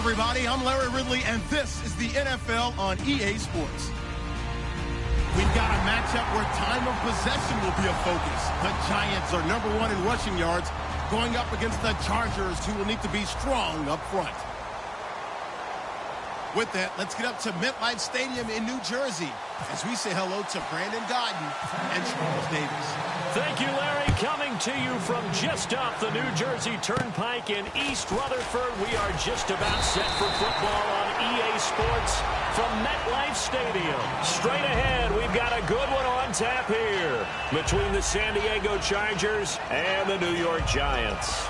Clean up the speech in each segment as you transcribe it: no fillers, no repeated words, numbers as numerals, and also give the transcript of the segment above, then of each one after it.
everybody. I'm Larry Ridley, and this is the NFL on EA Sports. We've got a matchup where time of possession will be a focus. The Giants are #1 in rushing yards, going up against the Chargers, who will need to be strong up front. With that, let's get up to MetLife Stadium in New Jersey as we say hello to Brandon Gaudin and Charles Davis. Thank you, Larry. Coming to you from just off the New Jersey Turnpike in East Rutherford, we are just about set for football on EA Sports from MetLife Stadium. Straight ahead, we've got a good one on tap here between the San Diego Chargers and the New York Giants.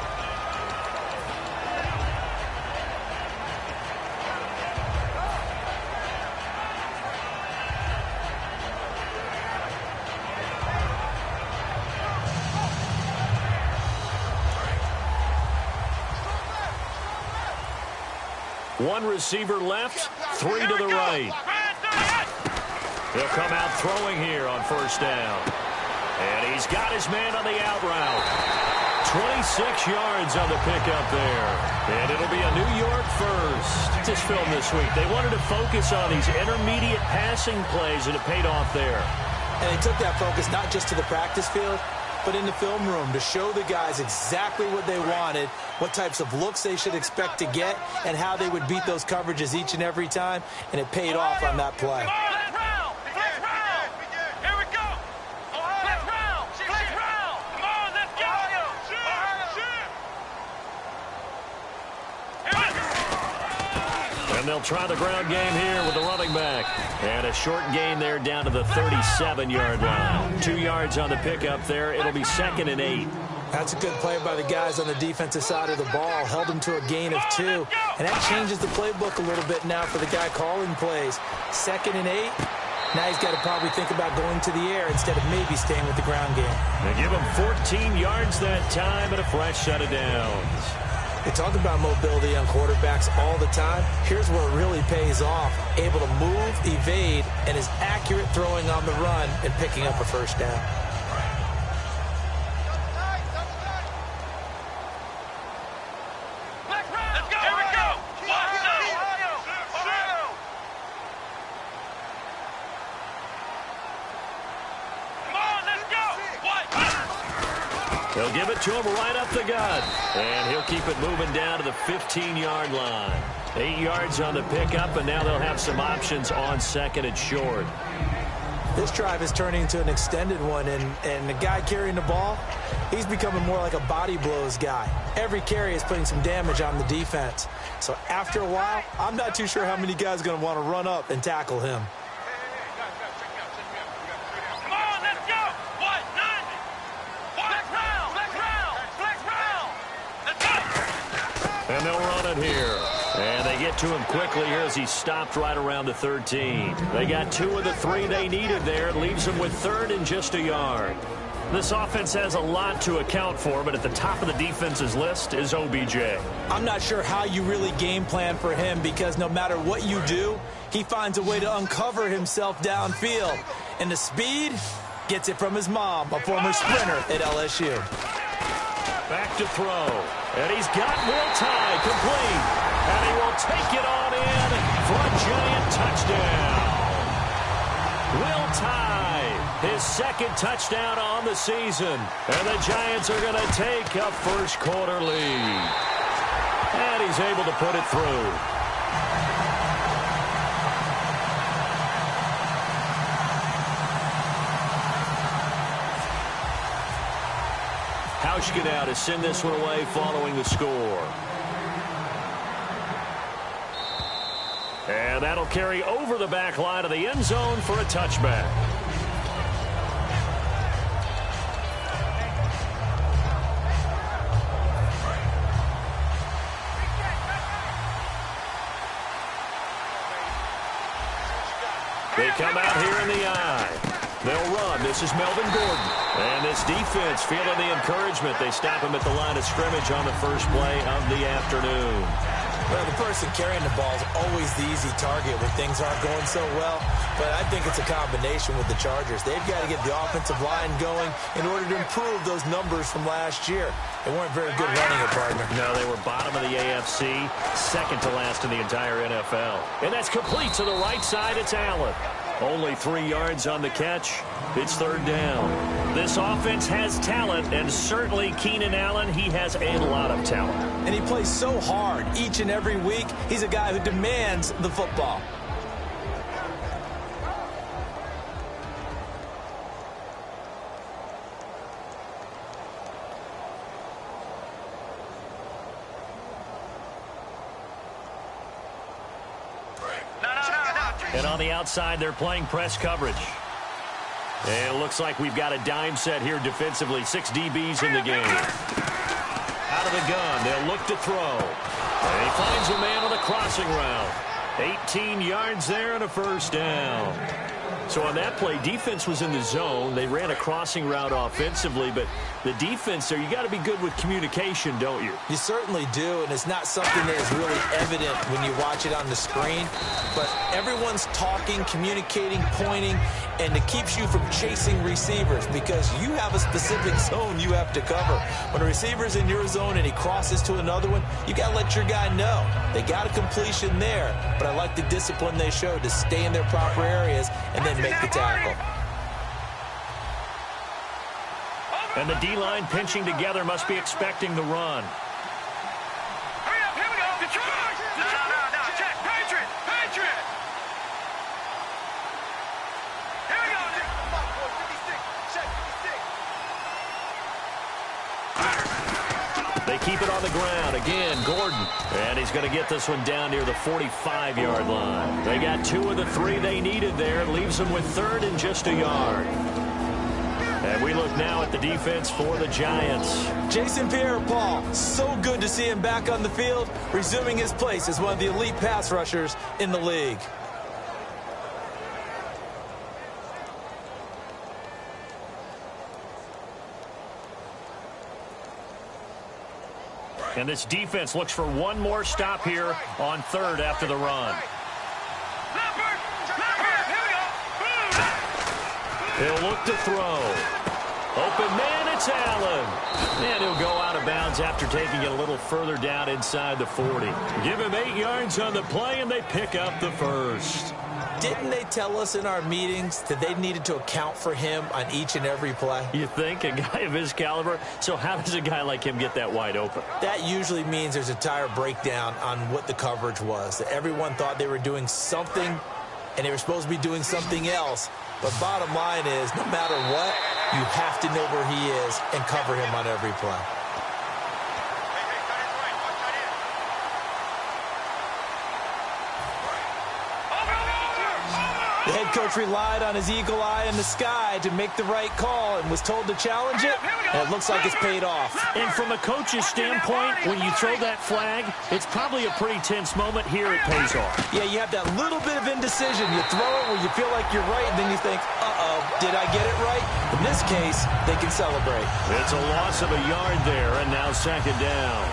One receiver left, three to the right. He'll come out throwing here on first down. And he's got his man on the out route. 26 yards on the pickup there. And it'll be a New York first. This film this week, they wanted to focus on these intermediate passing plays, and it paid off there. And they took that focus not just to the practice field, but in the film room to show the guys exactly what they wanted, what types of looks they should expect to get, and how they would beat those coverages each and every time, and it paid off on that play. And they'll try the ground game here with the running back. And a short gain there down to the 37-yard line. 2 yards on the pickup there. It'll be 2nd and 8. That's a good play by the guys on the defensive side of the ball. Held them to a gain of 2. And that changes the playbook a little bit now for the guy calling plays. 2nd and 8. Now he's got to probably think about going to the air instead of maybe staying with the ground game. They give him 14 yards that time and a fresh set of downs. They talk about mobility on quarterbacks all the time. Here's where it really pays off. Able to move, evade, and is accurate throwing on the run and picking up a first down. They'll give it to him right up the gut. And he'll keep it moving down to the 15-yard line. 8 yards on the pickup, and now they'll have some options on 2nd and short. This drive is turning into an extended one, and the guy carrying the ball, he's becoming more like a body blows guy. Every carry is putting some damage on the defense. So after a while, I'm not too sure how many guys are going to want to run up and tackle him. And they'll run it here. And they get to him quickly here as he stopped right around the 13. They got 2 of the 3 they needed there. It leaves them with 3rd and just a yard. This offense has a lot to account for, but at the top of the defense's list is OBJ. I'm not sure how you really game plan for him, because no matter what you do, he finds a way to uncover himself downfield. And the speed gets it from his mom, a former sprinter at LSU. Back to throw. And he's got Will Tye complete. And he will take it on in for a Giant touchdown. Will Tye, his 2nd touchdown on the season. And the Giants are going to take a first quarter lead. And he's able to put it through. Hauschka now to send this one away following the score. And that'll carry over the back line of the end zone for a touchback. They come out here in the eye. They'll run. This is Melvin Gordon. And this defense feeling the encouragement. They stop him at the line of scrimmage on the first play of the afternoon. Well, the person carrying the ball is always the easy target when things aren't going so well. But I think it's a combination with the Chargers. They've got to get the offensive line going in order to improve those numbers from last year. They weren't very good running it, partner. No, they were bottom of the AFC, second to last in the entire NFL. And that's complete to the right side. It's Allen. Only 3 yards on the catch. It's third down. This offense has talent, and certainly Keenan Allen, he has a lot of talent. And he plays so hard each and every week. He's a guy who demands the football. And on the outside, they're playing press coverage. And it looks like we've got a dime set here defensively. 6 DBs in the game. Out of the gun, they'll look to throw. And he finds a man on the crossing route. 18 yards there and a first down. So on that play, defense was in the zone. They ran a crossing route offensively, but the defense there, you got to be good with communication, don't you? You certainly do, and it's not something that is really evident when you watch it on the screen. But everyone's talking, communicating, pointing, and it keeps you from chasing receivers because you have a specific zone you have to cover. When a receiver's in your zone and he crosses to another one, you got to let your guy know. They got a completion there, but I like the discipline they showed to stay in their proper areas and then make the tackle. And the D-line pinching together must be expecting the run. Hurry up, here we go. Detroit! No, check. Patriot! Here we go. Come on, boy. 56. Check, 56. They keep it on the ground. Again, Gordon. And he's going to get this one down near the 45-yard line. They got 2 of the 3 they needed there. Leaves them with third and just a yard. And we look now at the defense for the Giants. Jason Pierre-Paul, so good to see him back on the field, resuming his place as one of the elite pass rushers in the league. And this defense looks for one more stop here on third after the run. He'll look to throw. Open man, it's Allen. And he'll go out of bounds after taking it a little further down inside the 40. Give him 8 yards on the play, and they pick up the first. Didn't they tell us in our meetings that they needed to account for him on each and every play? You think? A guy of his caliber? So how does a guy like him get that wide open? That usually means there's a tire breakdown on what the coverage was. That everyone thought they were doing something, and they were supposed to be doing something else. But bottom line is, no matter what, you have to know where he is and cover him on every play. The head coach relied on his eagle eye in the sky to make the right call and was told to challenge it, and it looks like it's paid off. And from a coach's standpoint, when you throw that flag, it's probably a pretty tense moment. Here it pays off. Yeah, you have that little bit of indecision. You throw it where you feel like you're right, and then you think, uh-oh, did I get it right? In this case, they can celebrate. It's a loss of a yard there, and now second down.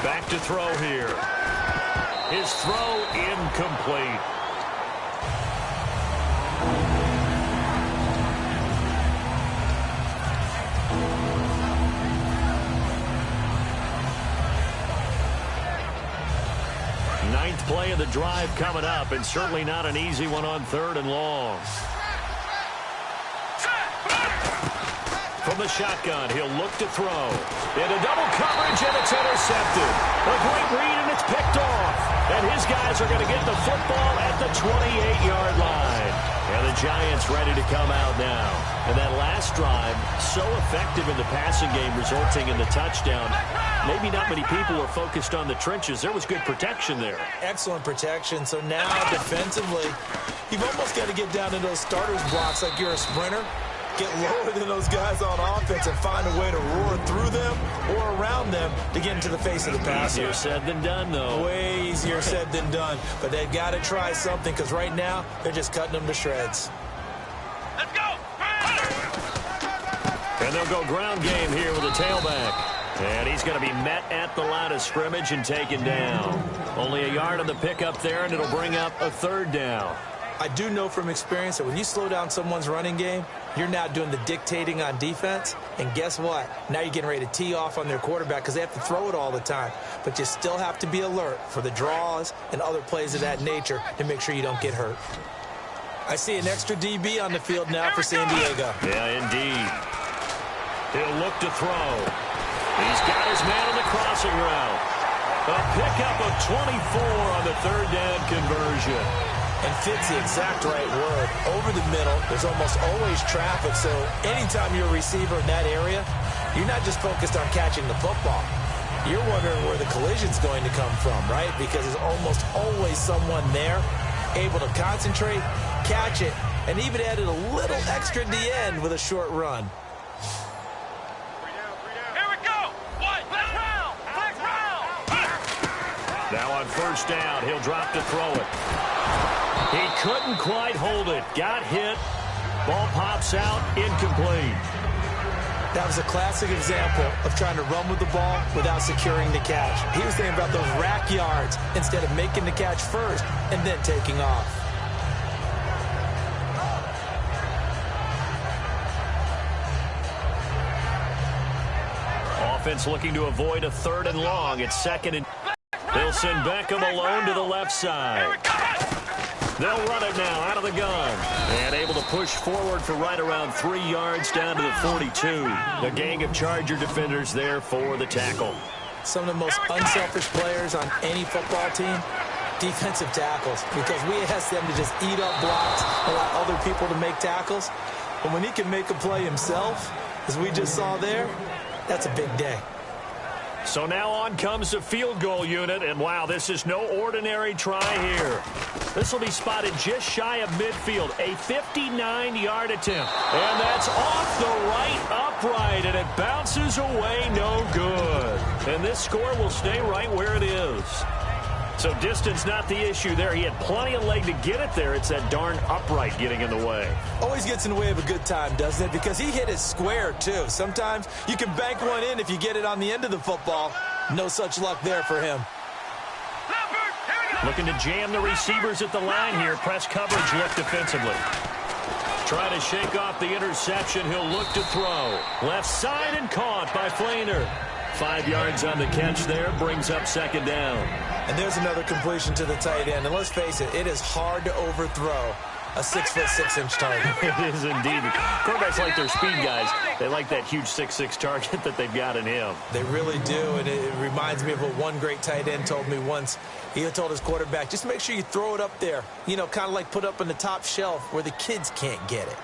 Back to throw here. His throw incomplete. Ninth play of the drive coming up, and certainly not an easy one on third and long. From the shotgun, he'll look to throw. Into double coverage, and it's intercepted. A great read, and it's picked off. And his guys are going to get the football at the 28-yard line. And the Giants ready to come out now. And that last drive, so effective in the passing game, resulting in the touchdown. Maybe not many people are focused on the trenches. There was good protection there. Excellent protection. So now, defensively, you've almost got to get down to those starters blocks like you're a sprinter Get lower than those guys on offense and find a way to roar through them or around them to get into the face of the passer. Easier said than done, though. Way easier said than done. But they've got to try something because right now they're just cutting them to shreds. Let's go. And they'll go ground game here with a tailback. And he's going to be met at the line of scrimmage and taken down. Only a yard on the pickup there, and it'll bring up a third down. I do know from experience that when you slow down someone's running game, you're now doing the dictating on defense. And guess what? Now you're getting ready to tee off on their quarterback because they have to throw it all the time. But you still have to be alert for the draws and other plays of that nature to make sure you don't get hurt. I see an extra DB on the field now for San Diego. Yeah, indeed. He'll look to throw. He's got his man on the crossing route. A pickup of 24 on the third down conversion. And fits the exact right word. Over the middle, there's almost always traffic, so anytime you're a receiver in that area, you're not just focused on catching the football. You're wondering where the collision's going to come from, right? Because there's almost always someone there able to concentrate, catch it, and even added a little extra at the end with a short run. Here we go. What? Let's round. Let's round. Now on first down, he'll drop to throw it. He couldn't quite hold it. Got hit. Ball pops out. Incomplete. That was a classic example of trying to run with the ball without securing the catch. He was thinking about those rack yards instead of making the catch first and then taking off. Offense looking to avoid a third and long. It's second and... They'll send Beckham alone to the left side. They'll run it now out of the gun. And able to push forward for right around 3 yards down to the 42. A gang of Charger defenders there for the tackle. Some of the most unselfish players on any football team, defensive tackles. Because we ask them to just eat up blocks, allow other people to make tackles. And when he can make a play himself, as we just saw there, that's a big day. So now on comes the field goal unit, and wow, this is no ordinary try here. This will be spotted just shy of midfield, a 59-yard attempt. And that's off the right upright, and it bounces away no good. And this score will stay right where it is. So distance not the issue there. He had plenty of leg to get it there. It's that darn upright getting in the way. Always gets in the way of a good time, doesn't it? Because he hit it square, too. Sometimes you can bank one in if you get it on the end of the football. No such luck there for him. Looking to jam the receivers at the line here. Press coverage left defensively. Trying to shake off the interception. He'll look to throw. Left side and caught by Flainer. 5 yards on the catch there. Brings up second down. And there's another completion to the tight end. And let's face it, it is hard to overthrow a 6'6" target. It is indeed. Quarterbacks like their speed guys. They like that huge 6'6" target that they've got in him. They really do, and it reminds me of what one great tight end told me once. He told his quarterback, just make sure you throw it up there. You know, kind of like put up on the top shelf where the kids can't get it.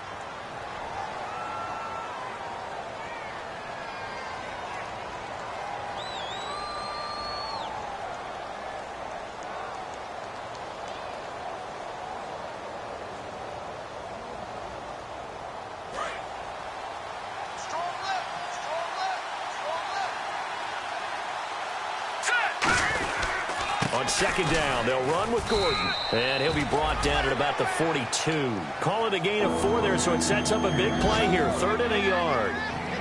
On second down, they'll run with Gordon. And he'll be brought down at about the 42. Call it a gain of 4 there, so it sets up a big play here. 3rd and a yard.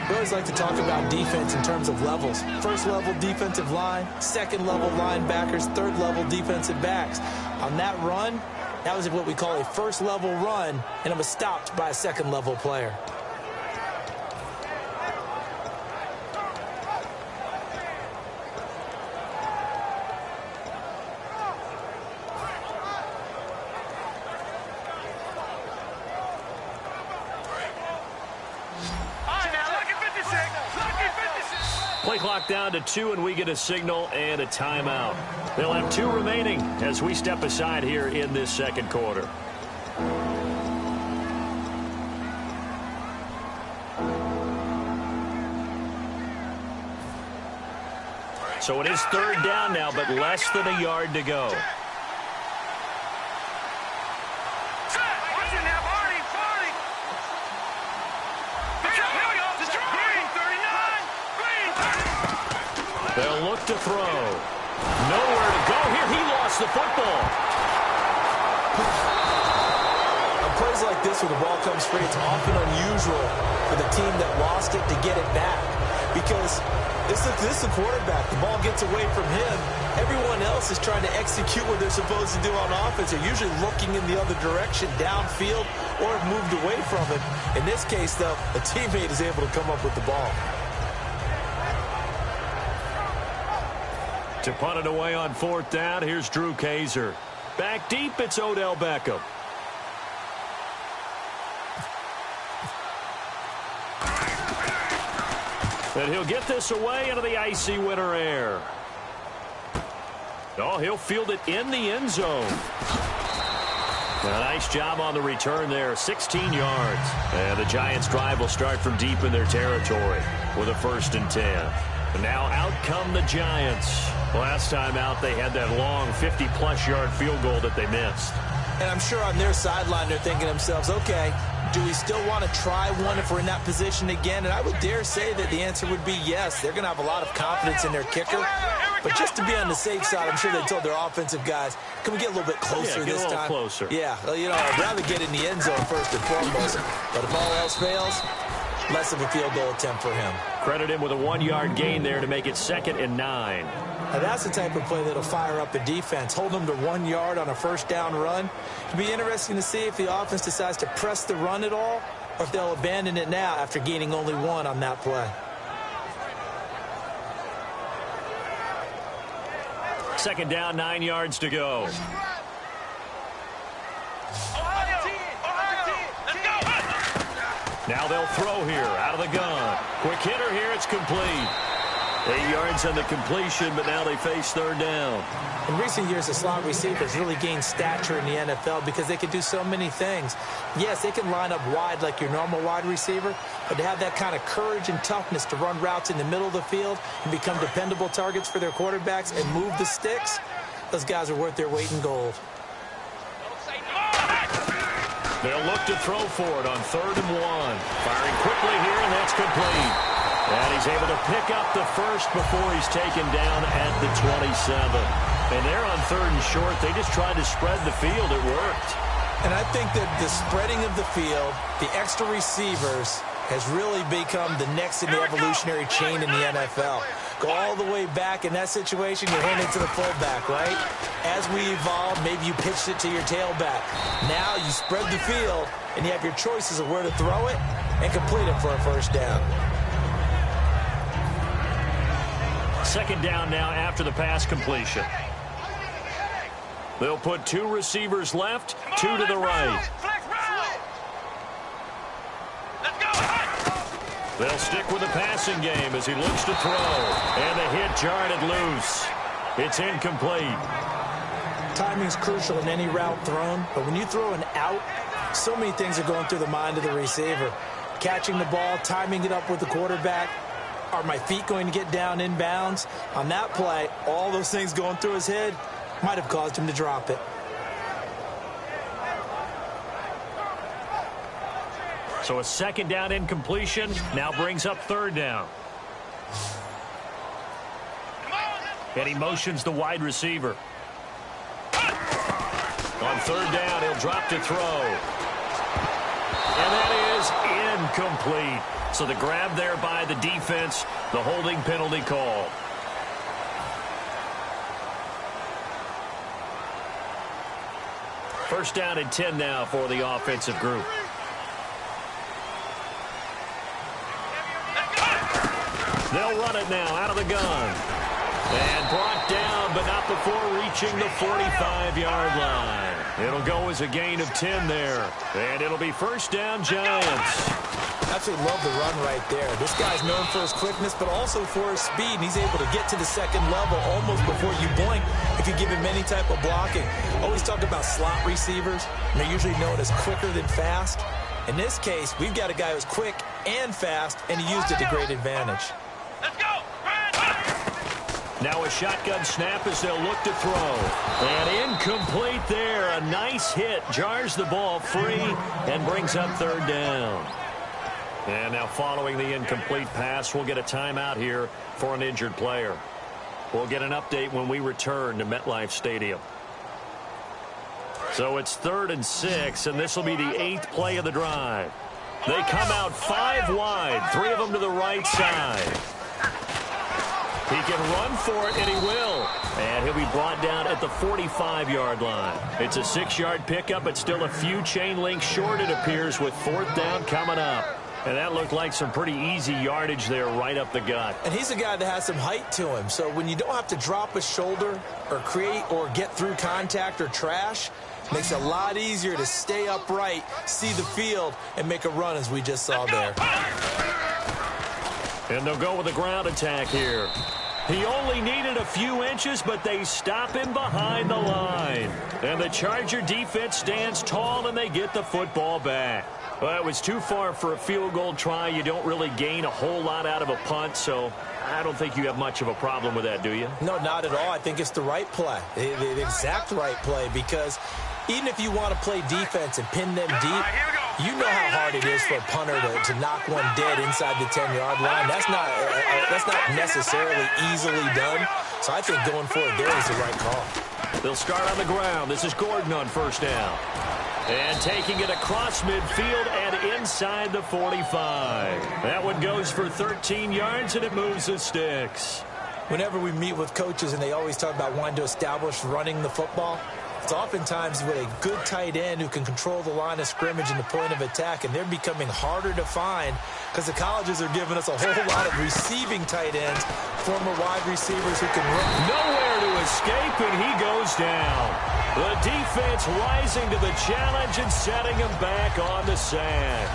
We always like to talk about defense in terms of levels. First level defensive line, second level linebackers, third level defensive backs. On that run, that was what we call a first level run, and it was stopped by a second level player. Play clock down to 2, and we get a signal and a timeout. They'll have 2 remaining as we step aside here in this second quarter. So it is 3rd down now, but less than a yard to go. They'll look to throw. Nowhere to go here. He lost the football. On plays like this where the ball comes free, it's often unusual for the team that lost it to get it back. Because this is the quarterback. The ball gets away from him. Everyone else is trying to execute what they're supposed to do on offense. They're usually looking in the other direction, downfield, or have moved away from him. In this case, though, a teammate is able to come up with the ball. To punt it away on 4th down, here's Drew Kaiser. Back deep, it's Odell Beckham. And he'll get this away into the icy winter air. Oh, he'll field it in the end zone. A nice job on the return there, 16 yards. And the Giants' drive will start from deep in their territory with a 1st and 10. And now out come the Giants. Last time out, they had that long 50-plus yard field goal that they missed. And I'm sure on their sideline, they're thinking to themselves, okay, do we still want to try one if we're in that position again? And I would dare say that the answer would be yes. They're going to have a lot of confidence in their kicker. But just to be on the safe side, I'm sure they told their offensive guys, can we get a little bit closer this time? Get a little closer. Yeah, well, you know, I'd rather get in the end zone first and foremost. But if all else fails, less of a field goal attempt for him. Credit him with a 1-yard gain there to make it 2nd and 9. Now that's the type of play that'll fire up a defense. Hold them to 1 yard on a 1st down run. It'll be interesting to see if the offense decides to press the run at all, or if they'll abandon it now after gaining only 1 on that play. 2nd down, 9 yards to go. Now they'll throw here out of the gun. Quick hitter here, it's complete. 8 yards on the completion, but now they face 3rd down. In recent years, the slot receivers really gained stature in the NFL because they can do so many things. Yes, they can line up wide like your normal wide receiver, but to have that kind of courage and toughness to run routes in the middle of the field and become dependable targets for their quarterbacks and move the sticks, those guys are worth their weight in gold. They'll look to throw for it on 3rd and 1. Firing quickly here, and that's complete. And he's able to pick up the first before he's taken down at the 27. And they're on 3rd and short. They just tried to spread the field. It worked. And I think that the spreading of the field, the extra receivers, has really become the next in the evolutionary chain in the NFL. Go all the way back in that situation, you hand it to the fullback, right? As we evolve, maybe you pitched it to your tailback. Now you spread the field, and you have your choices of where to throw it and complete it for a 1st down. 2nd down now after the pass completion. They'll put 2 receivers left, 2 to the right. They'll stick with the passing game as he looks to throw. And the hit jarred it loose. It's incomplete. Timing's crucial in any route thrown, but when you throw an out, so many things are going through the mind of the receiver. Catching the ball, timing it up with the quarterback. Are my feet going to get down inbounds? On that play, all those things going through his head might have caused him to drop it. So a 2nd down incompletion now brings up 3rd down. And he motions the wide receiver. On 3rd down, he'll drop to throw. And that is incomplete. So the grab there by the defense, the holding penalty called. First down and 10 now for the offensive group. They'll run it now out of the gun. And brought down, but not before reaching the 45-yard line. It'll go as a gain of 10 there. And it'll be 1st down, Giants. Absolutely love the run right there. This guy's known for his quickness, but also for his speed. And he's able to get to the 2nd level almost before you blink if you give him any type of blocking. Always talk about slot receivers, and they're usually known as quicker than fast. In this case, we've got a guy who's quick and fast, and he used it to great advantage. Let's go. Now a shotgun snap as they'll look to throw. And incomplete there. A nice hit. Jars the ball free and brings up 3rd down. And now following the incomplete pass, we'll get a timeout here for an injured player. We'll get an update when we return to MetLife Stadium. So it's 3rd and 6, and this will be the 8th play of the drive. They come out 5 wide, 3 of them to the right side. He can run for it, and he will. And he'll be brought down at the 45-yard line. It's a 6-yard pickup, but still a few chain links short, it appears, with 4th down coming up. And that looked like some pretty easy yardage there right up the gut. And he's a guy that has some height to him. So when you don't have to drop a shoulder or create or get through contact or trash, makes it a lot easier to stay upright, see the field, and make a run as we just saw there. And they'll go with a ground attack here. He only needed a few inches, but they stop him behind the line. And the Charger defense stands tall, and they get the football back. Well, it was too far for a field goal try. You don't really gain a whole lot out of a punt, so I don't think you have much of a problem with that, do you? No, not at all. I think it's the right play, the exact right play, because even if you want to play defense and pin them deep, you know how hard it is for a punter to knock one dead inside the 10-yard line. That's not necessarily easily done. So I think going for it there is the right call. They'll start on the ground. This is Gordon on 1st down. And taking it across midfield and inside the 45. That one goes for 13 yards, and it moves the sticks. Whenever we meet with coaches and they always talk about wanting to establish running the football, it's oftentimes with a good tight end who can control the line of scrimmage and the point of attack, and they're becoming harder to find because the colleges are giving us a whole lot of receiving tight ends, former wide receivers who can run. Nowhere to escape, and he goes down. The defense rising to the challenge and setting him back on the sand.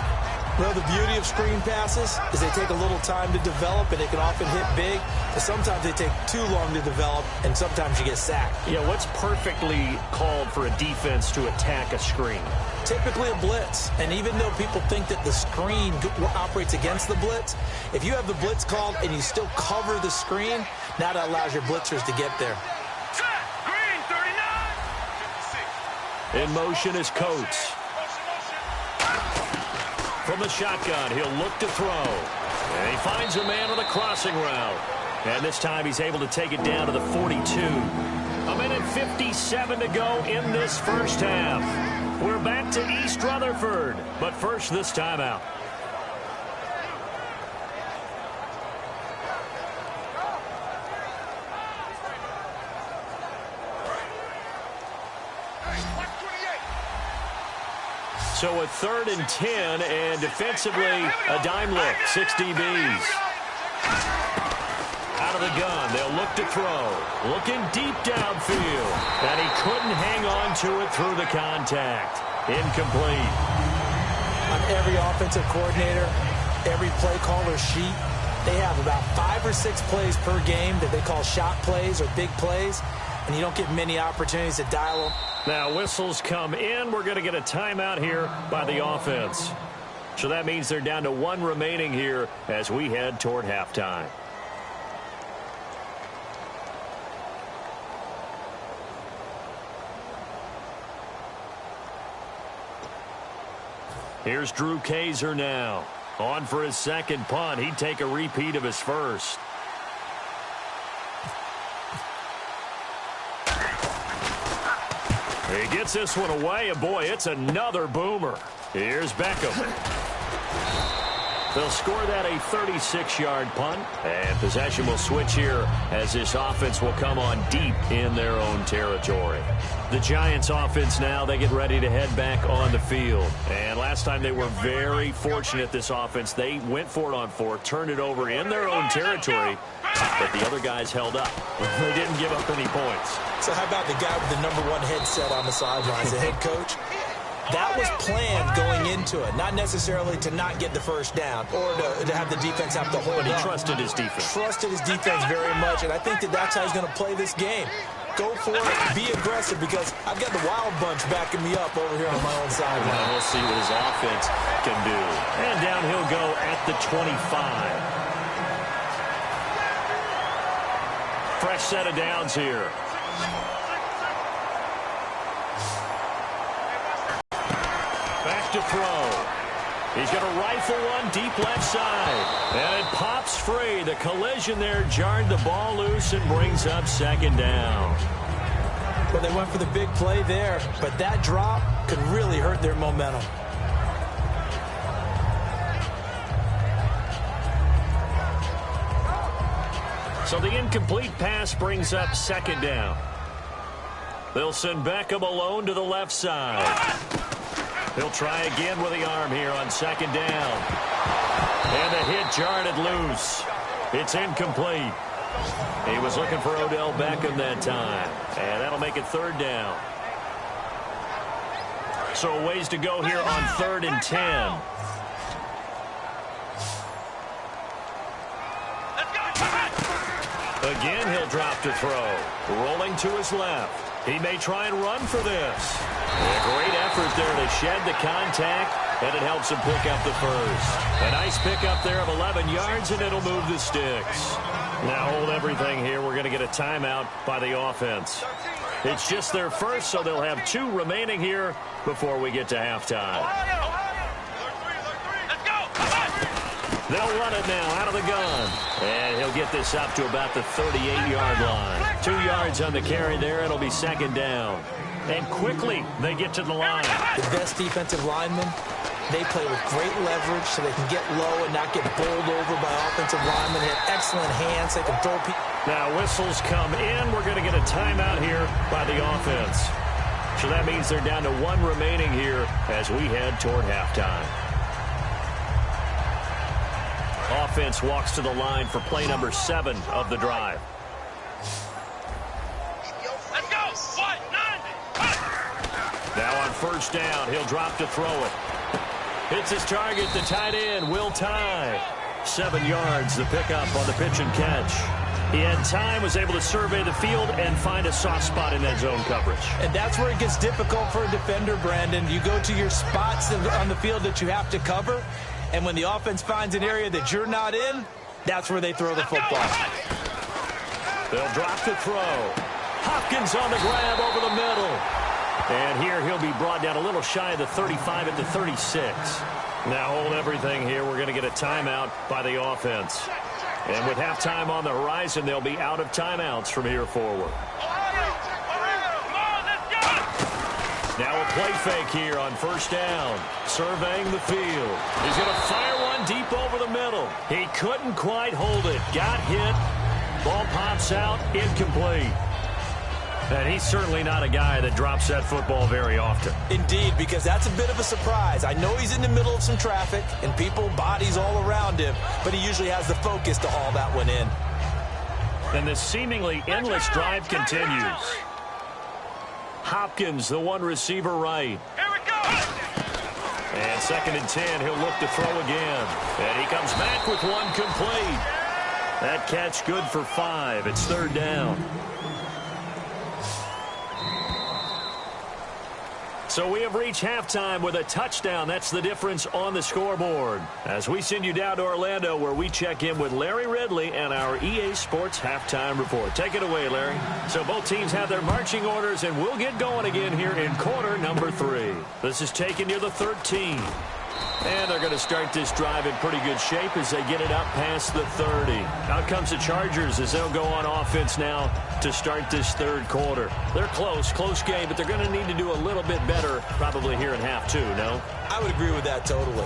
Well, the beauty of screen passes is they take a little time to develop, and they can often hit big. But sometimes they take too long to develop, and sometimes you get sacked. Yeah, what's perfectly called for a defense to attack a screen? Typically a blitz. And even though people think that the screen operates against the blitz, if you have the blitz called and you still cover the screen, now that allows your blitzers to get there. In motion is Coates. From the shotgun, he'll look to throw. And he finds a man on the crossing route. And this time he's able to take it down to the 42. 1:57 to go in this first half. We're back to East Rutherford. But first, this timeout. So a 3rd and 10, and defensively, a dime look, 6 DBs. Out of the gun, they'll look to throw. Looking deep downfield, and he couldn't hang on to it through the contact. Incomplete. On every offensive coordinator, every play caller sheet, they have about 5 or 6 plays per game that they call shot plays or big plays, and you don't get many opportunities to dial them. Now whistles come in. We're going to get a timeout here by the offense. So that means they're down to 1 remaining here as we head toward halftime. Here's Drew Kaiser now. On for his second punt. He'd take a repeat of his first. He gets this one away, and boy, it's another boomer. Here's Beckham. They'll score that a 36-yard punt, and possession will switch here as this offense will come on deep in their own territory. The Giants offense now, they get ready to head back on the field. And last time they were very fortunate, this offense. They went for it on 4, turned it over in their own territory, but the other guys held up. They didn't give up any points. So how about the guy with the #1 headset on the sidelines, the head coach? That was planned going into it, not necessarily to not get the first down or to have the defense have to hold up. But he trusted his defense. Trusted his defense very much, and I think that's how he's going to play this game. Go for it, be aggressive, because I've got the wild bunch backing me up over here on my own sideline. Well, we'll see what his offense can do. And down he'll go at the 25. Fresh set of downs here. Back to throw. He's going to rifle one deep left side. And it pops free. The collision there jarred the ball loose and brings up second down. Well, they went for the big play there, but that drop could really hurt their momentum. So the incomplete pass brings up second down. They'll send Beckham alone to the left side. He'll try again with the arm here on second down. And the hit jarred it loose. It's incomplete. He was looking for Odell Beckham that time. And that'll make it third down. So a ways to go here on 3rd and 10. Again, he'll drop to throw. Rolling to his left. He may try and run for this. A great effort there to shed the contact, and it helps him pick up the first. A nice pickup there of 11 yards, and it'll move the sticks. Now hold everything here. We're going to get a timeout by the offense. It's just their first, so they'll have 2 remaining here before we get to halftime. They'll run it now out of the gun. And he'll get this up to about the 38-yard line. 2 yards on the carry there. It'll be second down. And quickly, they get to the line. The best defensive linemen, they play with great leverage so they can get low and not get bowled over by offensive linemen. They have excellent hands. They can throw people. Now whistles come in. We're going to get a timeout here by the offense. So that means they're down to 1 remaining here as we head toward halftime. Offense walks to the line for play number 7 of the drive. Let's go. 1, 9. Now on first down, he'll drop to throw it. Hits his target, the tight end, Will Tye. 7 yards, the pickup on the pitch and catch. He had time, was able to survey the field and find a soft spot in that zone coverage. And that's where it gets difficult for a defender, Brandon. You go to your spots on the field that you have to cover, and when the offense finds an area that you're not in, that's where they throw the football. They'll drop to throw. Hopkins on the grab over the middle. And here he'll be brought down a little shy of the 35 at the 36. Now hold everything here. We're going to get a timeout by the offense. And with halftime on the horizon, they'll be out of timeouts from here forward. Now a play fake here on first down. Surveying the field. He's going to fire one deep over the middle. He couldn't quite hold it. Got hit. Ball pops out. Incomplete. And he's certainly not a guy that drops that football very often. Indeed, because that's a bit of a surprise. I know he's in the middle of some traffic and people, bodies all around him, but he usually has the focus to haul that one in. And this seemingly endless drive continues. Hopkins, the one receiver right. Here we go. And 2nd and 10, he'll look to throw again. And he comes back with one complete. That catch good for 5. It's 3rd down. So we have reached halftime with a touchdown. That's the difference on the scoreboard. As we send you down to Orlando, where we check in with Larry Ridley and our EA Sports Halftime Report. Take it away, Larry. So both teams have their marching orders, and we'll get going again here in quarter number 3. This is taken near the 13. And they're going to start this drive in pretty good shape as they get it up past the 30. Out comes the Chargers as they'll go on offense now to start this 3rd quarter. They're close game, but they're going to need to do a little bit better probably here in half 2, no? I would agree with that totally.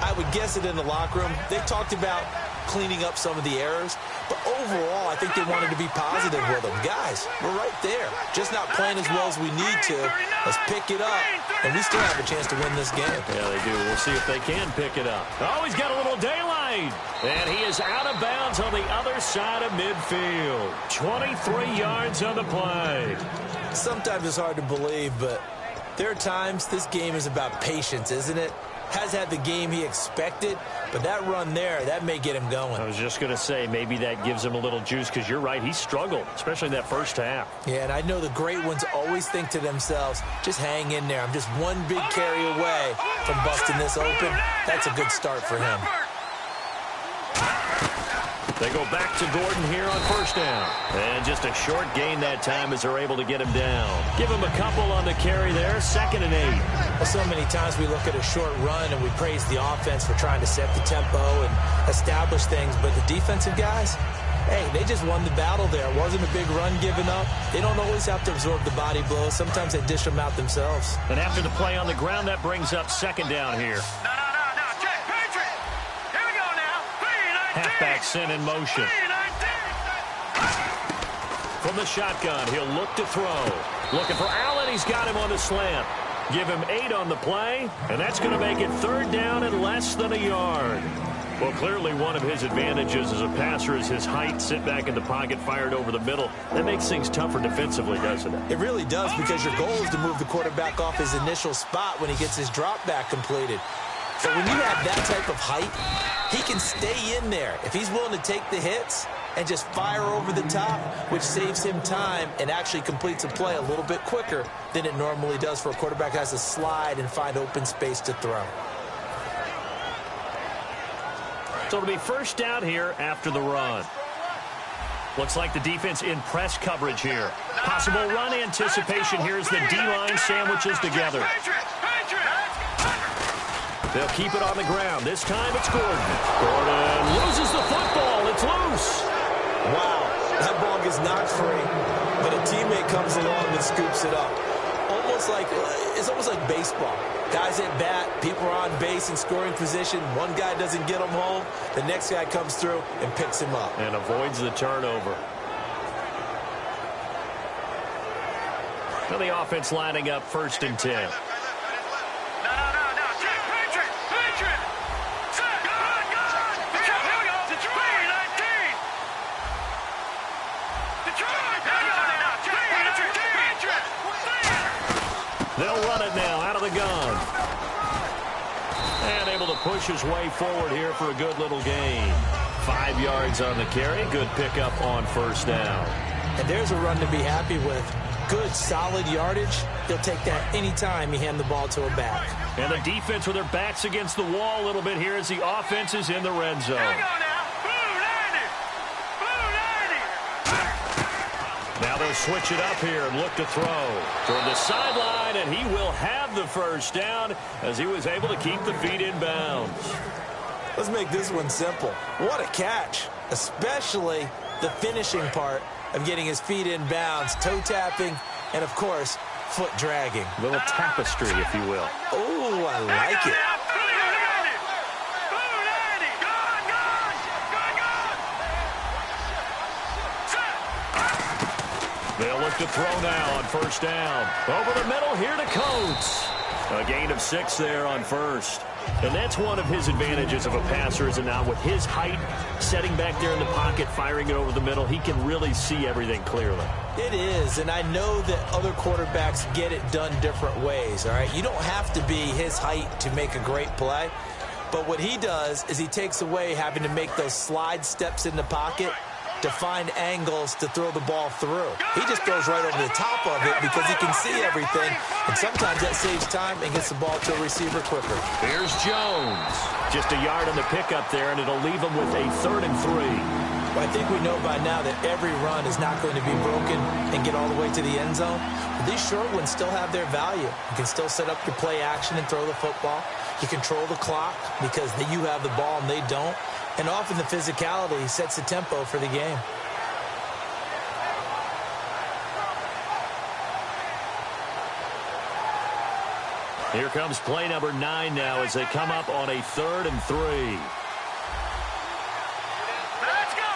I would guess it in the locker room. They talked about cleaning up some of the errors, but overall, I think they wanted to be positive with them. Guys, we're right there. Just not playing as well as we need to. Let's pick it up, and we still have a chance to win this game. Yeah, they do. We'll see if they can pick it up. Oh, he's got a little daylight, and he is out of bounds on the other side of midfield. 23 yards on the play. Sometimes it's hard to believe, but there are times this game is about patience, isn't it? Has had the game he expected, but that run there, that may get him going. I was just going to say, maybe that gives him a little juice, because you're right, he struggled, especially in that first half. Yeah, and I know the great ones always think to themselves, just hang in there. I'm just one big carry away from busting this open. That's a good start for him. They go back to Gordon here on first down. And just a short gain that time as they're able to get him down. Give him a couple on the carry there, 2nd and 8. Well, so many times we look at a short run and we praise the offense for trying to set the tempo and establish things, but the defensive guys, hey, they just won the battle there. It wasn't a big run given up. They don't always have to absorb the body blows. Sometimes they dish them out themselves. And after the play on the ground, that brings up second down here. No. Check, Patriot. Here we go now. Halfback sent in motion. From the shotgun, he'll look to throw. Looking for Allen. He's got him on the slant. Give him 8 on the play, and that's going to make it third down and less than a yard. Well, clearly one of his advantages as a passer is his height. Sit back in the pocket, fired over the middle. That makes things tougher defensively, doesn't it? It really does, because your goal is to move the quarterback off his initial spot when he gets his drop back completed. So when you have that type of height, he can stay in there if he's willing to take the hits and just fire over the top, which saves him time and actually completes a play a little bit quicker than it normally does for a quarterback who has to slide and find open space to throw. So it'll be first down here after the run. Looks like the defense in press coverage here. Possible run anticipation here as the D-line sandwiches together. They'll keep it on the ground. This time it's Gordon. Gordon loses the football. It's loose. Wow, that ball gets knocked free, but a teammate comes along and scoops it up. It's almost like baseball. Guys at bat, people are on base in scoring position. One guy doesn't get him home. The next guy comes through and picks him up. And avoids the turnover. Now the offense lining up 1st and 10. No. Check, Patriot. Set. Good. Here we go. Detroit. 19. Detroit. Here we go now. Patriot. They'll run it now out of the gun. And able to push his way forward here for a good little gain. 5 yards on the carry. Good pickup on first down. And there's a run to be happy with. Good, solid yardage. He'll take that anytime you hand the ball to a back. And the defense with their backs against the wall a little bit here as the offense is in the red zone. Here we go now. Now they'll switch it up here and look to throw. Toward the sideline, and he will have the first down as he was able to keep the feet in bounds. Let's make this one simple. What a catch, especially the finishing part of getting his feet in bounds, toe tapping, and, of course, foot dragging. A little tapestry, if you will. Oh, I like it. They'll look to throw now on first down. Over the middle here to Coates. A gain of 6 there on first. And that's one of his advantages of a passer, is now with his height, setting back there in the pocket, firing it over the middle, he can really see everything clearly. It is, and I know that other quarterbacks get it done different ways, all right? You don't have to be his height to make a great play, but what he does is he takes away having to make those slide steps in the pocket to find angles to throw the ball through. He just throws right over the top of it because he can see everything, and sometimes that saves time and gets the ball to a receiver quicker. Here's Jones. Just a yard on the pickup there, and it'll leave him with a 3rd and 3. Well, I think we know by now that every run is not going to be broken and get all the way to the end zone. But these short ones still have their value. You can still set up your play action and throw the football. You control the clock because you have the ball and they don't. And often the physicality sets the tempo for the game. Here comes play number 9 now as they come up on a 3rd and 3. Let's go.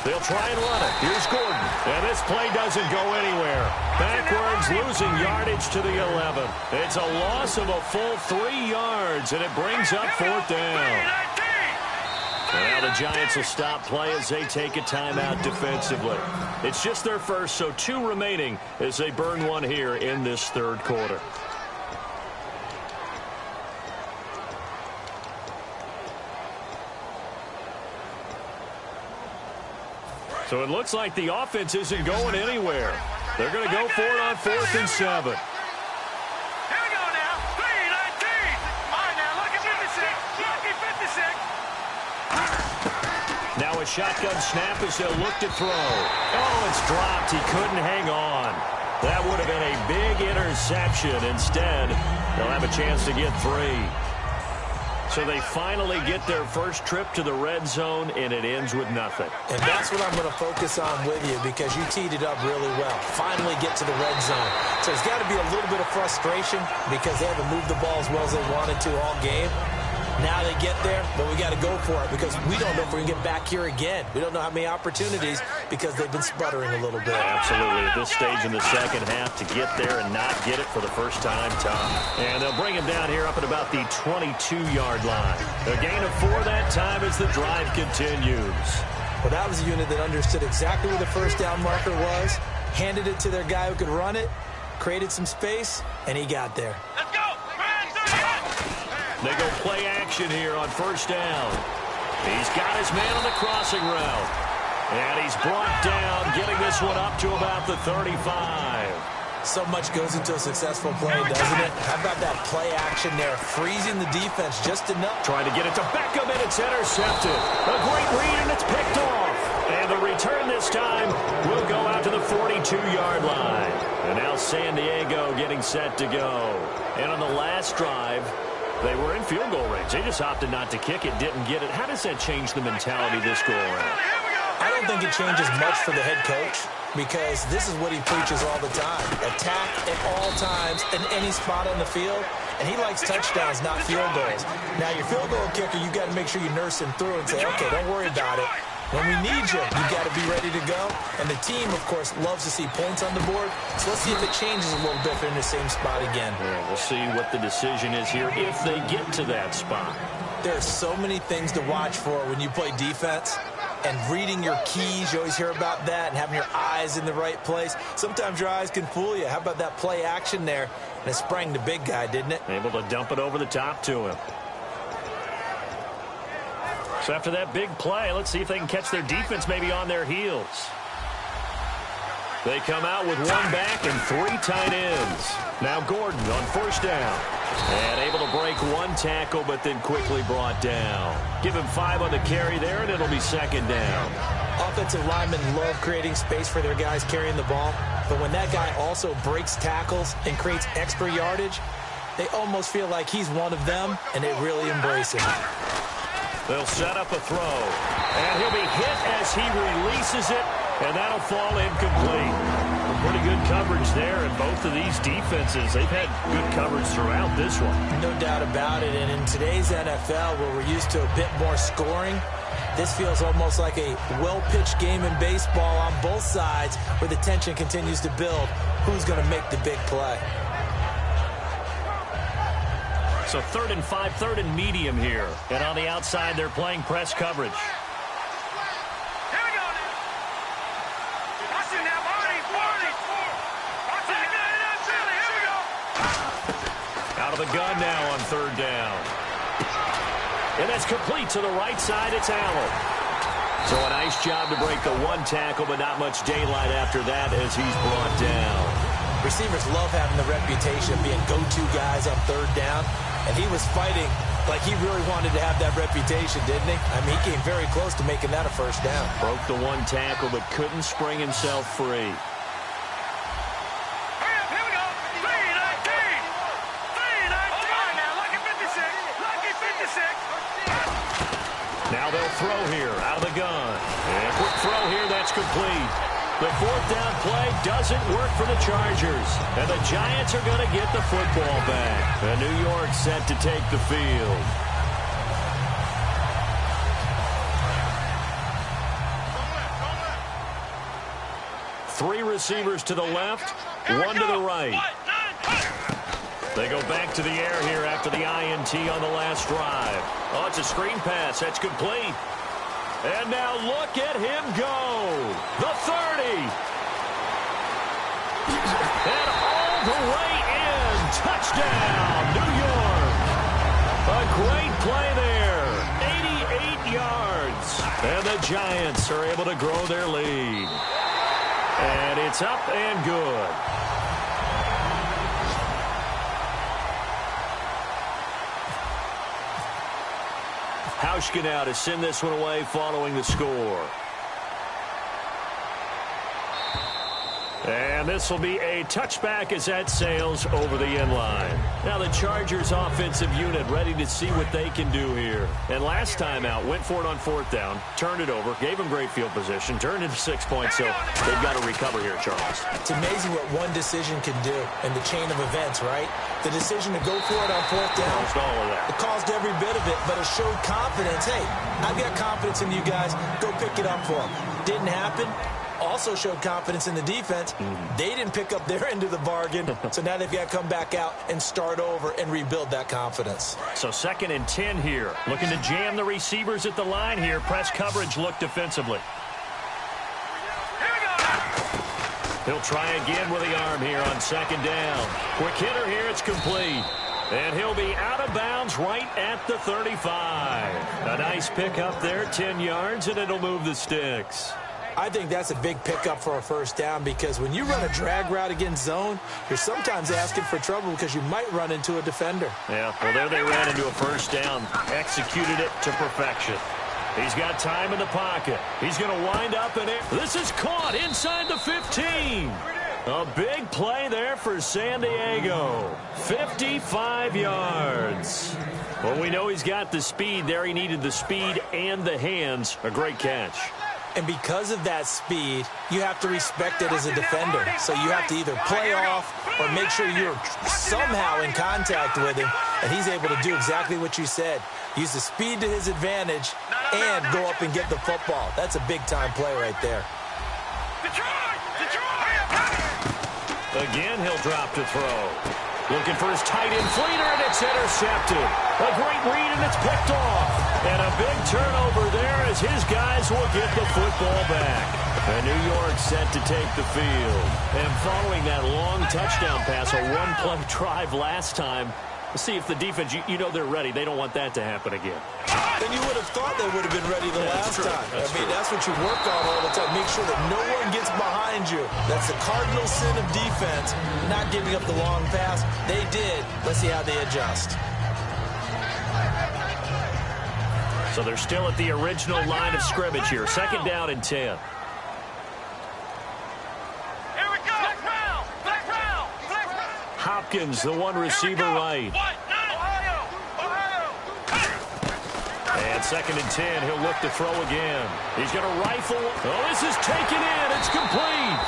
They'll try and run it. Here's Gordon. And this play doesn't go anywhere. Backwards, losing yardage to the 11. It's a loss of a full 3 yards, and it brings up 4th down. Now the Giants will stop play as they take a timeout defensively. It's just their first, so 2 remaining as they burn one here in this 3rd quarter. So it looks like the offense isn't going anywhere. They're going to go for it on 4th and 7. Now a shotgun snap as they'll look to throw. Oh, it's dropped. He couldn't hang on. That would have been a big interception. Instead, they'll have a chance to get 3. So they finally get their first trip to the red zone, and it ends with nothing. And that's what I'm going to focus on with you, because you teed it up really well. Finally get to the red zone. So there's got to be a little bit of frustration because they haven't moved the ball as well as they wanted to all game. Now they get there, but we got to go for it because we don't know if we can get back here again. We don't know how many opportunities because they've been sputtering a little bit. Absolutely. At this stage in the second half, to get there and not get it for the first time, tough. And they'll bring him down here up at about the 22-yard line. A gain of 4 that time as the drive continues. Well, that was a unit that understood exactly where the first down marker was, handed it to their guy who could run it, created some space, and he got there. Let's go. They go play action here on first down. He's got his man on the crossing route. And he's brought down, getting this one up to about the 35. So much goes into a successful play, doesn't it? How about that play action there, freezing the defense just enough. Trying to get it to Beckham, and it's intercepted. A great read, and it's picked off. And the return this time will go out to the 42-yard line. And now San Diego getting set to go. And on the last drive, they were in field goal range. They just opted not to kick it, didn't get it. How does that change the mentality this go around? I don't think it changes much for the head coach because this is what he preaches all the time. Attack at all times in any spot on the field. And he likes touchdowns, not field goals. Now, your field goal kicker, you got to make sure you nurse him through and say, okay, don't worry about it. When we need you, you got to be ready to go. And the team, of course, loves to see points on the board. So let's see if it changes a little bit if they're in the same spot again. Yeah, we'll see what the decision is here if they get to that spot. There are so many things to watch for when you play defense. And reading your keys, you always hear about that, and having your eyes in the right place. Sometimes your eyes can fool you. How about that play action there? And it sprang the big guy, didn't it? Able to dump it over the top to him. So after that big play, let's see if they can catch their defense maybe on their heels. They come out with 1 back and 3 tight ends. Now Gordon on first down. And able to break 1 tackle, but then quickly brought down. Give him 5 on the carry there, and it'll be second down. Offensive linemen love creating space for their guys carrying the ball. But when that guy also breaks tackles and creates extra yardage, they almost feel like he's one of them, and they really embrace him. They'll set up a throw. And he'll be hit as he releases it, and that'll fall incomplete. Pretty good coverage there, and both of these defenses, they've had good coverage throughout this one. No doubt about it, and in today's NFL, where we're used to a bit more scoring, this feels almost like a well-pitched game in baseball on both sides where the tension continues to build. Who's going to make the big play? So 3rd and 5, 3rd and medium here. And on the outside, they're playing press coverage. Here we go now. Watch it now, Barney. Watch it. Here we go. Out of the gun now on 3rd down. And that's complete to the right side. It's Allen. So a nice job to break the 1 tackle, but not much daylight after that as he's brought down. Receivers love having the reputation of being go-to guys on 3rd down. And he was fighting like he really wanted to have that reputation, didn't he? I mean, he came very close to making that a first down. Broke the 1 tackle, but couldn't spring himself free. Hurry up, here we go. 3-19. 3-19. Hold on now, lucky 56. Lucky 56. Now they'll throw here out of the gun. And quick throw here, that's complete. The 4th down play doesn't work for the Chargers. And the Giants are going to get the football back. And New York set to take the field. Three receivers to the left, 1 to the right. They go back to the air here after the INT on the last drive. Oh, it's a screen pass. That's complete. And now look at him go. The 30. And all the way in. Touchdown, New York. A great play there. 88 yards. And the Giants are able to grow their lead. And it's up and good. Hauschka now to send this one away following the score. And this will be a touchback as that sails over the end line. Now the Chargers offensive unit ready to see what they can do here. And last time out, went for it on 4th down, turned it over, gave them great field position, turned into 6 points, so they've got to recover here, Charles. It's amazing what one decision can do in the chain of events, right? The decision to go for it on 4th down. Caused all of that. It caused every bit of it, but it showed confidence. Hey, I've got confidence in you guys. Go pick it up for them. Didn't happen. Also showed confidence in the defense. They didn't pick up their end of the bargain, so now they've got to come back out and start over and rebuild that confidence. So 2nd and 10 here. Looking to jam the receivers at the line here. Press coverage look defensively. He'll try again with the arm here on 2nd down. Quick hitter here. It's complete. And he'll be out of bounds right at the 35. A nice pick up there, 10 yards, and it'll move the sticks. I think that's a big pickup for a 1st down because when you run a drag route against zone, you're sometimes asking for trouble because you might run into a defender. Yeah, well, there they ran into a 1st down. Executed it to perfection. He's got time in the pocket. He's going to wind up in it. This is caught inside the 15. A big play there for San Diego. 55 yards. Well, we know he's got the speed there. He needed the speed and the hands. A great catch. And because of that speed, you have to respect it as a defender. So you have to either play off or make sure you're somehow in contact with him. And he's able to do exactly what you said. Use the speed to his advantage and go up and get the football. That's a big-time play right there. Again, he'll drop to throw. Looking for his tight end fleeter, and it's intercepted. A great read, and it's picked off. And a big turnover there as his guys will get the football back. And New York set to take the field. And following that long touchdown pass, a one-play drive last time, we'll see if the defense, you know they're ready. They don't want that to happen again. Then you would have thought they would have been ready the last time. That's what you work on all the time. Make sure that no one gets behind you. That's the cardinal sin of defense, not giving up the long pass. They did. Let's see how they adjust. So they're still at the original line of scrimmage here. 2nd down and 10. Here we go. Black round. Hopkins, the one receiver right. And 2nd and 10, he'll look to throw again. He's going to rifle. Oh, this is taken in. It's complete.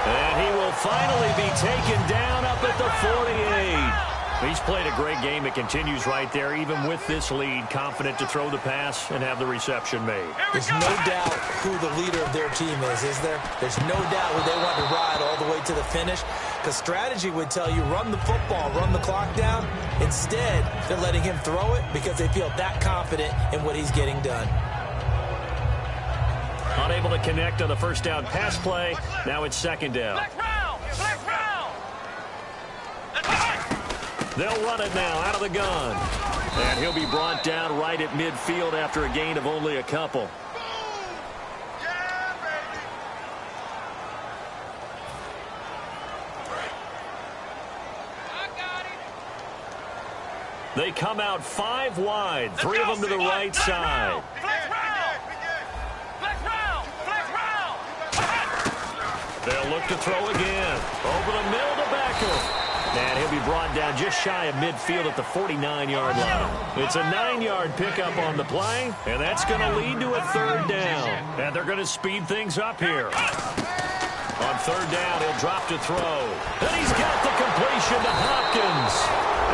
And he will finally be taken down up at the 48. He's played a great game. It continues right there, even with this lead, confident to throw the pass and have the reception made. There's no doubt who the leader of their team is there? There's no doubt who they want to ride all the way to the finish. Because strategy would tell you, run the football, run the clock down. Instead, they're letting him throw it because they feel that confident in what he's getting done. Unable to connect on the 1st down pass play. Now it's 2nd down. Black round. They'll run it now out of the gun. And he'll be brought down right at midfield after a gain of only a couple. They come out 5 wide, 3 of them to the right side. They'll look to throw again. Over the middle to Beckham. And he'll be brought down just shy of midfield at the 49-yard line. It's a 9-yard pickup on the play, and that's going to lead to a 3rd down. And they're going to speed things up here. On 3rd down, he'll drop to throw. And he's got the completion to Hopkins.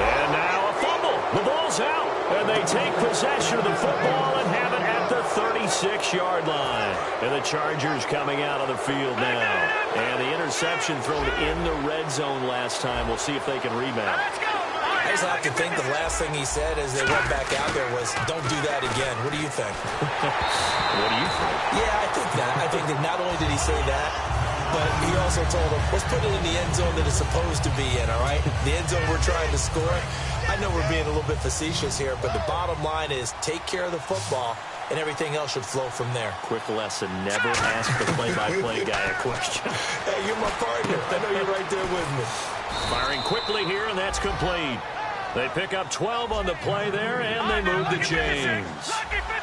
And now a fumble. The ball's out. And they take possession of the football and have it at the 36-yard line. And the Chargers coming out of the field now. And the interception thrown in the red zone last time. We'll see if they can rebound. I just have to think the last thing he said as they went back out there was, don't do that again. What do you think? What do you think? Yeah, I think that. I think that not only did he say that, but he also told him, let's put it in the end zone that it's supposed to be in, all right? The end zone we're trying to score. I know we're being a little bit facetious here, but the bottom line is take care of the football, and everything else should flow from there. Quick lesson, never ask the play-by-play guy a question. Hey, you're my partner. I know you're right there with me. Firing quickly here, and that's complete. They pick up 12 on the play there, and they move the chains.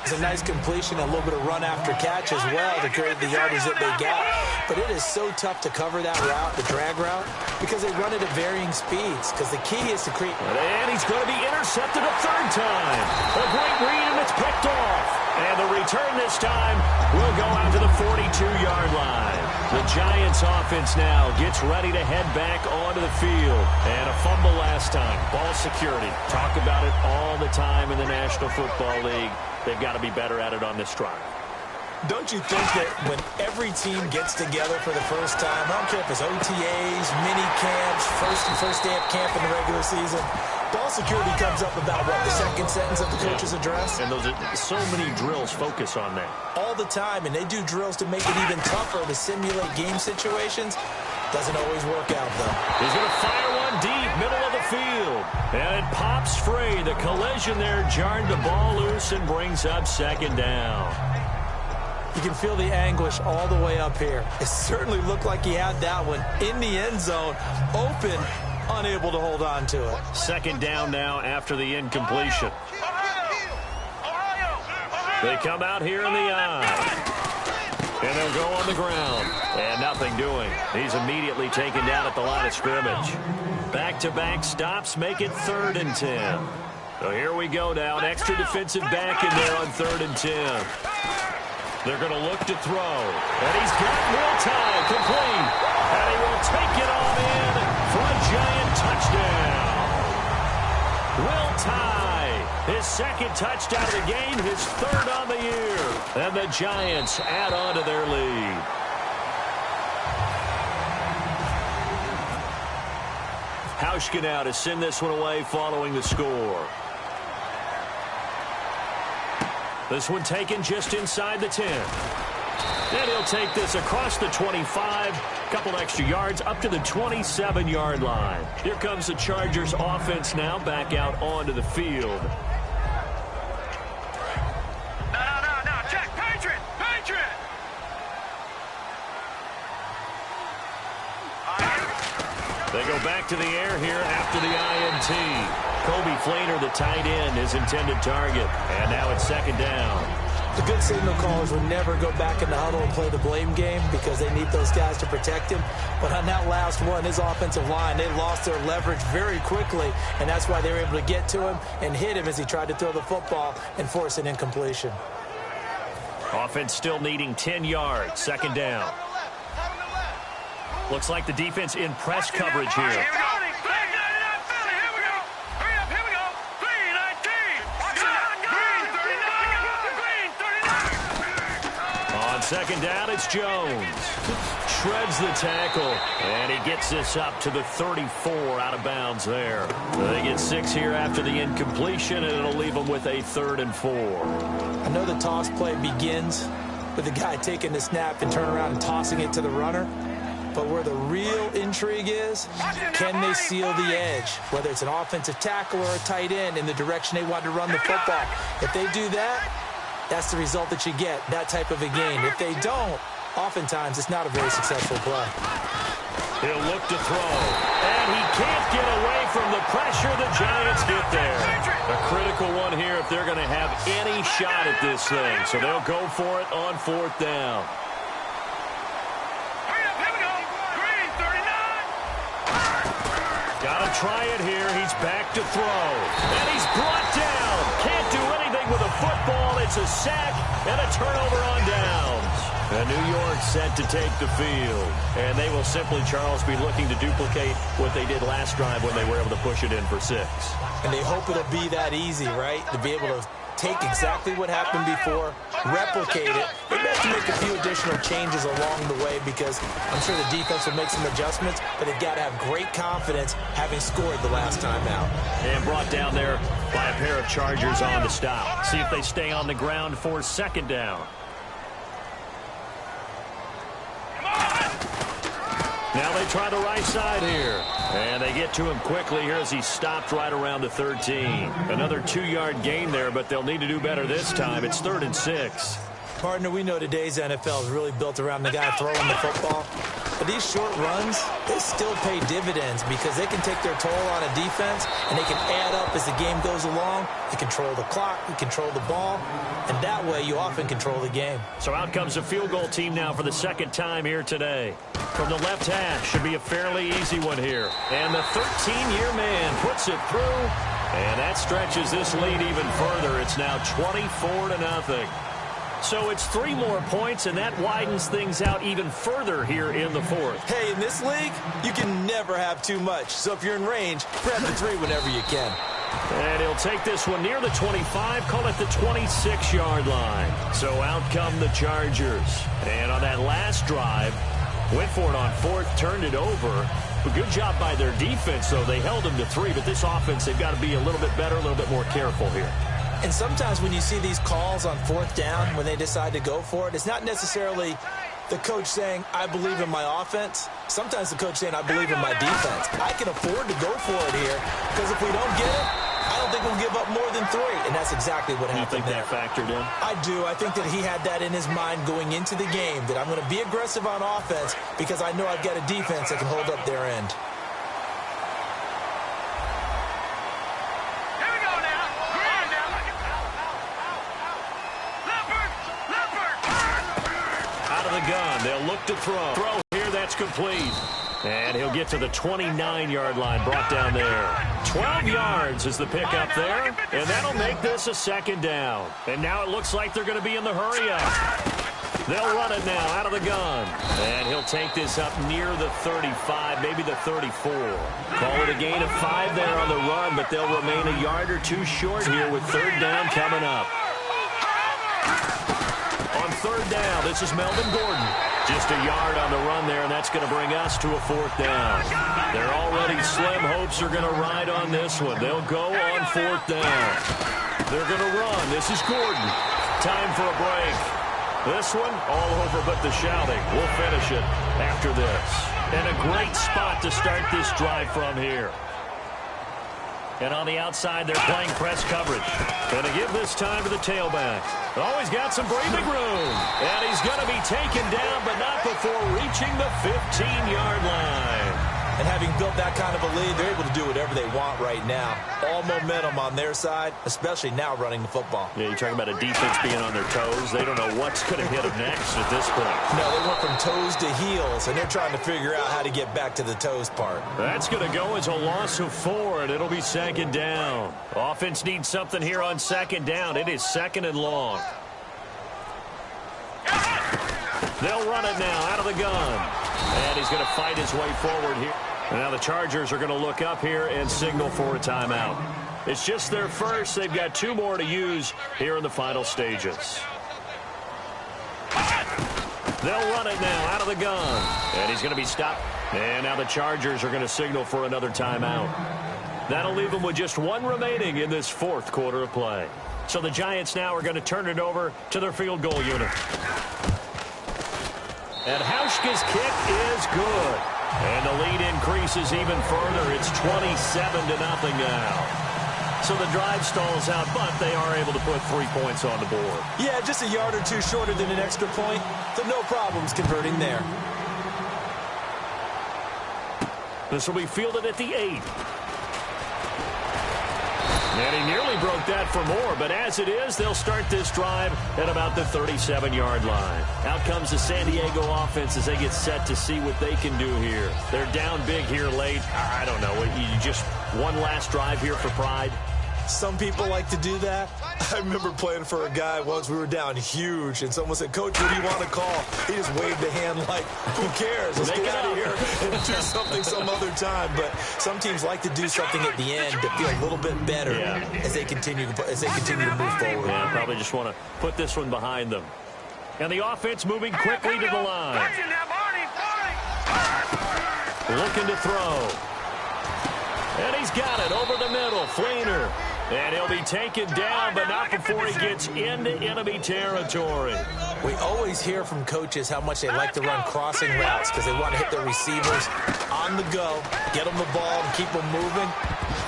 It's a nice completion, a little bit of run after catch as well to create the yardage that they got. But it is so tough to cover that route, the drag route, because they run it at varying speeds. Because the key is to create... And he's going to be intercepted a third time. A great read, and it's picked off. And the return this time will go out to the 42-yard line. The Giants offense now gets ready to head back onto the field. And a fumble last time. Ball security. Talk about it all the time in the National Football League. They've got to be better at it on this drive. Don't you think that when every team gets together for the first time, I don't care if it's OTAs, mini camps, first day of camp in the regular season, ball security comes up about, what, the second sentence of the coach's address? And those are so many drills focus on that. All the time, and they do drills to make it even tougher to simulate game situations. Doesn't always work out, though. He's going to fire one deep, middle of the field. And it pops free. The collision there jarred the ball loose and brings up second down. You can feel the anguish all the way up here. It certainly looked like he had that one in the end zone, open, unable to hold on to it. Second down now after the incompletion. They come out here in the eye. And they'll go on the ground. And nothing doing. He's immediately taken down at the line of scrimmage. Back-to-back stops make it 3rd and 10. So here we go now. An extra defensive back in there on 3rd and 10. They're going to look to throw. And he's got Will Tye complete. And he will take it on in for a Giant touchdown. Will Tye, his second touchdown of the game, his 3rd on the year. And the Giants add on to their lead. Hauschka now to send this one away following the score. This one taken just inside the 10. And he'll take this across the 25. Couple extra yards up to the 27-yard line. Here comes the Chargers offense now back out onto the field. No, check, Patriot! They go back to the air here after the INT. Kobe Fleener, the tight end, his intended target. And now it's second down. The good signal callers would never go back in the huddle and play the blame game because they need those guys to protect him. But on that last one, his offensive line, they lost their leverage very quickly, and that's why they were able to get to him and hit him as he tried to throw the football and force an incompletion. Offense still needing 10 yards, second down. Looks like the defense in press coverage here. Second down, it's Jones. Shreds the tackle, and he gets this up to the 34 out of bounds there. They get 6 here after the incompletion, and it'll leave them with a 3rd and 4. I know the toss play begins with the guy taking the snap and turning around and tossing it to the runner. But where the real intrigue is, can they seal the edge? Whether it's an offensive tackle or a tight end in the direction they want to run the football. If they do that, that's the result that you get, that type of a game. If they don't, oftentimes it's not a very successful play. He'll look to throw, and he can't get away from the pressure. The Giants get there. A critical one here if they're going to have any shot at this thing. So they'll go for it on 4th down. Got to try it here. He's back to throw. And he's brought down. Can't do anything with a football. It's a sack and a turnover on downs. And New York set to take the field. And they will simply, Charles, be looking to duplicate what they did last drive when they were able to push it in for 6. And they hope it'll be that easy, right? To be able to take exactly what happened before, replicate it. They have to make a few additional changes along the way because I'm sure the defense will make some adjustments, but they've got to have great confidence having scored the last time out. And brought down there by a pair of Chargers on the stop. See if they stay on the ground for second down. Now they try the right side here. And they get to him quickly here as he stopped right around the 13. Another 2-yard gain there, but they'll need to do better this time. It's 3rd and 6. Partner, we know today's NFL is really built around the guy throwing the football. But these short runs, they still pay dividends because they can take their toll on a defense, and they can add up as the game goes along. They control the clock, they control the ball, and that way you often control the game. So out comes a field goal team now for the second time here today. From the left hash, should be a fairly easy one here. And the 13-year man puts it through, and that stretches this lead even further. It's now 24-0. So it's 3 more points, and that widens things out even further here in the fourth. Hey, in this league, you can never have too much. So if you're in range, grab the 3 whenever you can. And he'll take this one near the 25, call it the 26-yard line. So out come the Chargers. And on that last drive, went for it on fourth, turned it over. A good job by their defense, though. They held them to 3, but this offense, they've got to be a little bit better, a little bit more careful here. And sometimes when you see these calls on fourth down, when they decide to go for it, it's not necessarily the coach saying, I believe in my offense. Sometimes the coach saying, I believe in my defense. I can afford to go for it here because if we don't get it, I don't think we'll give up more than 3. And that's exactly what happened there. You think that factored in? I do. I think that he had that in his mind going into the game, that I'm going to be aggressive on offense because I know I've got a defense that can hold up their end. Gun. They'll look to throw. Throw here, that's complete. And he'll get to the 29-yard line, brought down there. 12 yards is the pickup there, and that'll make this a second down. And now it looks like they're going to be in the hurry-up. They'll run it now out of the gun. And he'll take this up near the 35, maybe the 34. Call it a gain of 5 there on the run, but they'll remain a yard or 2 short here with third down coming up. On third down, this is Melvin Gordon. Just a yard on the run there, and that's going to bring us to a fourth down. Their already slim hopes are going to ride on this one. They'll go on fourth down. They're going to run. This is Gordon. Time for a break. This one, all over but the shouting. We'll finish it after this. And a great spot to start this drive from here. And on the outside, they're playing press coverage. Going to give this time to the tailback. Always got some breathing room. And he's going to be taken down, but not before reaching the 15-yard line. And having built that kind of a lead, they're able to do whatever they want right now. All momentum on their side, especially now running the football. Yeah, you're talking about a defense being on their toes. They don't know what's going to hit them next at this point. No, they went from toes to heels, and they're trying to figure out how to get back to the toes part. That's going to go as a loss of 4, and it'll be second down. Offense needs something here on second down. It is second and long. They'll run it now out of the gun. And he's going to fight his way forward here. And now the Chargers are going to look up here and signal for a timeout. It's just their first. They've got 2 more to use here in the final stages. They'll run it now out of the gun. And he's going to be stopped. And now the Chargers are going to signal for another timeout. That'll leave them with just 1 remaining in this fourth quarter of play. So the Giants now are going to turn it over to their field goal unit. And Hauschka's kick is good. And the lead increases even further. It's 27-0 now. So the drive stalls out, but they are able to put 3 points on the board. Yeah, just a yard or 2 shorter than an extra point. So no problems converting there. This will be fielded at the 8. And he nearly broke that for more, but as it is, they'll start this drive at about the 37-yard line. Out comes the San Diego offense as they get set to see what they can do here. They're down big here late. I don't know. You just one last drive here for pride? Some people like to do that. I remember playing for a guy once. We were down huge, and someone said, Coach, what do you want to call? He just waved a hand like, who cares? Let's get out of here and do something some other time. But some teams like to do something at the end to feel a little bit better as they continue to move forward. Yeah, probably just want to put this one behind them. And the offense moving quickly to the line. Looking to throw. And he's got it over the middle. Fleener. And he'll be taken down, but not before he gets into enemy territory. We always hear from coaches how much they like to run crossing routes because they want to hit their receivers on the go, get them the ball, and keep them moving.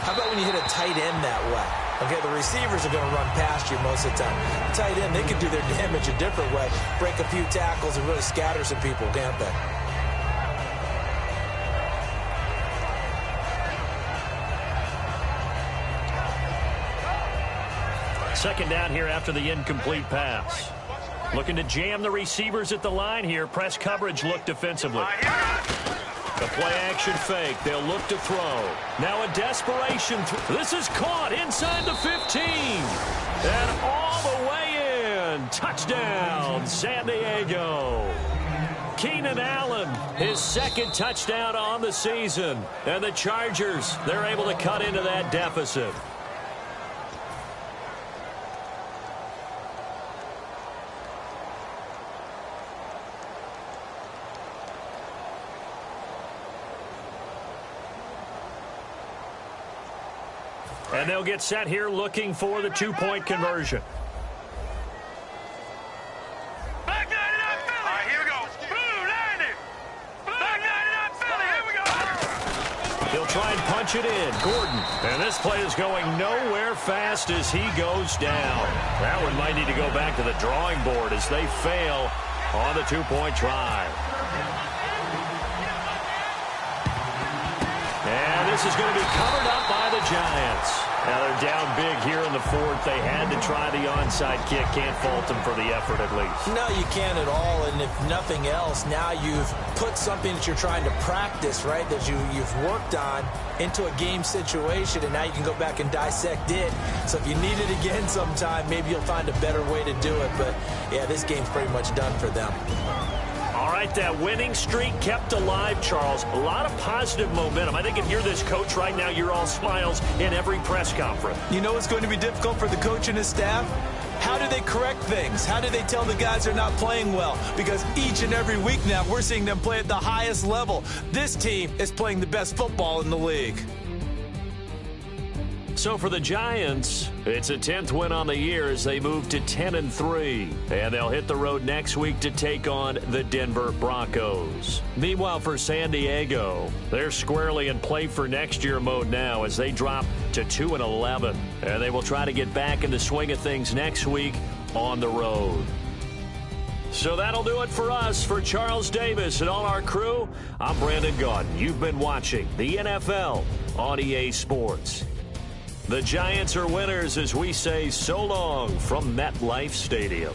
How about when you hit a tight end that way? Okay, the receivers are going to run past you most of the time. Tight end, they can do their damage a different way, break a few tackles, and really scatter some people, can't they? Second down here after the incomplete pass. Looking to jam the receivers at the line here. Press coverage look defensively. The play-action fake. They'll look to throw. Now a desperation. This is caught inside the 15. And all the way in. Touchdown, San Diego. Keenan Allen, his second touchdown on the season. And the Chargers, they're able to cut into that deficit. And they'll get set here looking for the two-point conversion. Back 99 Philly. All right, here we go. Blue 90. Back 99 Philly. Here we go. He'll try and punch it in. Gordon. And this play is going nowhere fast as he goes down. That one might need to go back to the drawing board as they fail on the two-point try. And this is going to be covered up by the Giants. Now they're down big here in the fourth. They had to try the onside kick. Can't fault them for the effort at least. No, you can't at all. And if nothing else, now you've put something that you're trying to practice, right, that you've worked on into a game situation, and now you can go back and dissect it. So if you need it again sometime, maybe you'll find a better way to do it. But, yeah, this game's pretty much done for them. All right, that winning streak kept alive, Charles. A lot of positive momentum. I think if you're this coach right now, you're all smiles in every press conference. You know what's going to be difficult for the coach and his staff? How do they correct things? How do they tell the guys they're not playing well? Because each and every week now, we're seeing them play at the highest level. This team is playing the best football in the league. So for the Giants, it's a 10th win on the year as they move to 10-3. And they'll hit the road next week to take on the Denver Broncos. Meanwhile, for San Diego, they're squarely in play for next year mode now as they drop to 2-11. And they will try to get back in the swing of things next week on the road. So that'll do it for us. For Charles Davis and all our crew, I'm Brandon Gaudin. You've been watching the NFL on EA Sports. The Giants are winners as we say so long from MetLife Stadium.